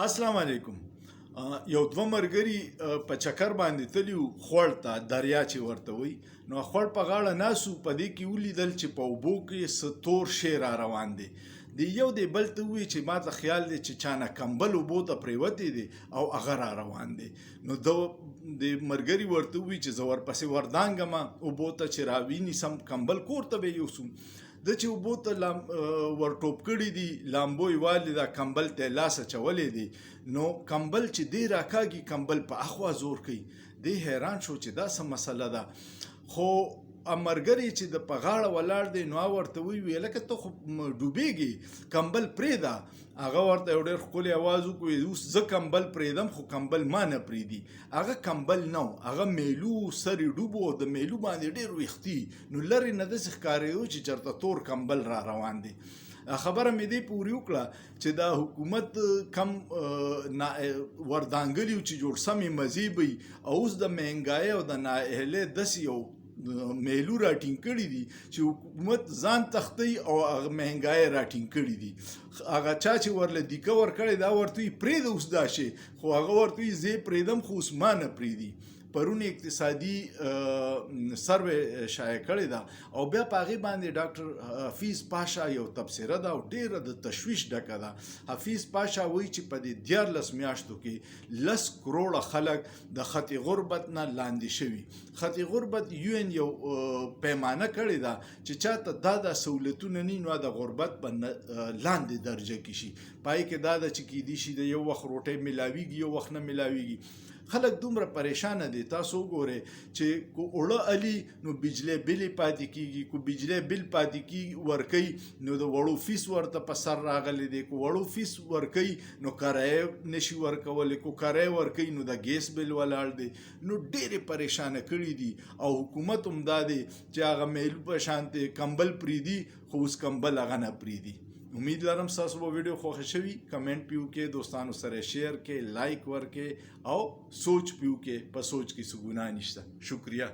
السلام علیکم. یو دوه ملګري په چکر باندې تللي وو خوړ ته، دریا چې ورته وایي. نو خوړ په غاړه ناست وو، په دې کې ولیدل چې په اوبو کې څه تور شی را روان دی. یو دی بل ته ووایي چې ما ته خیال دی چې چا نه کمبل اوبو ته پرېوتی دی او هغه را روان دی. نو د ملګري ورته ووایي چې زه ورپسې وردانګم اوبو ته چې راوینیسم کمبل کور ته به یوسم. د چې اوبو ته ور ټوپ کړي دي، لامبو یې والي ده، کمبل ته یې لاس اچولی دی. نو کمبل چې دی راکاږي، کمبل په اخوا زور کوي. دی حیران شو چې دا څه مسله ده. خو ملګری چې د په غاړه ولاړ دی نو ورته وویل لکه ته خو ډوبېږې، کمبل پرېږده. هغه ورته یو ډېر ښکلی اواز وکړو، اوس زه کمبل پرېږدم خو کمبل ما نه پرېږدي. هغه کمبل نه و، هغه میلو سر یې ډوب و، د میلو باندې ډېر ویښتي. نو لرې نه داسې ښکارېدو چې چېرته تور کمبل را روان دی. خبره مې دې پورې وکړه چې دا حکومت کم وردانګلي چې جوړ سمې مزې به وي، او اوس د مهنګایۍ او د نااهلۍ داسې یو میلو راټینګ کړي دي چې حکومت ځان تختی او هغه مهنګایۍ راټینګ کړي دي. هغه چا چې ورله دیکه ورکړې دا ورته وایي پرېږده اوس دا شی، خو هغه ورته وایي زه یې پرېږدم خو اوس ما نه پرېږدي. پرون اقتصادي سروې شایع کړې ده او بیا په هغې باندې ډاکټر حفیظ پاشا یو تبصره ده او ډېره د تشویش ډکه ده. حفیظ پاشا وایي چې په دې 14 میاشتو کې 10 کروړه خلک د خط غربت نه لاندې شوي. خط غربت UN یو پیمانه کړې ده چې چاته دا سهولتونه نه نو د غربت په لاندې درجه کې شي. پای کې دا ده چې کیدای شي د یو وخت روټۍ میلاویږي، یو وخت نه میلاویږي. خلک دومره پریشانه دي. تاسو وګورئ چې کو اوړه علي نو بجلی بل پاتې کیږي، کو بجلی بل پاتې کیږي ورکوي نو د وړو فیس ورته په سر راغلی دی، کو وړو فیس ورکوي نو کرایه نشي ورکولی، کو کرایه ورکوي نو د ګیس بل ولاړ دی. نو ډېرې پریشانه کړي دي او حکومت هم دا دی چې هغه میلو په شانتې کمبل پرېږدي خو اوس کمبل هغه نه پرېږدي. امید لرم ستاسو به ویډیو خوښه شوي. کمنټ پې وکړئ، دوستانو سره شیر کړئ، لایک ورکړئ او سوچ پې وکړئ. په سوچ کې څه ګناه نشته. شکریه.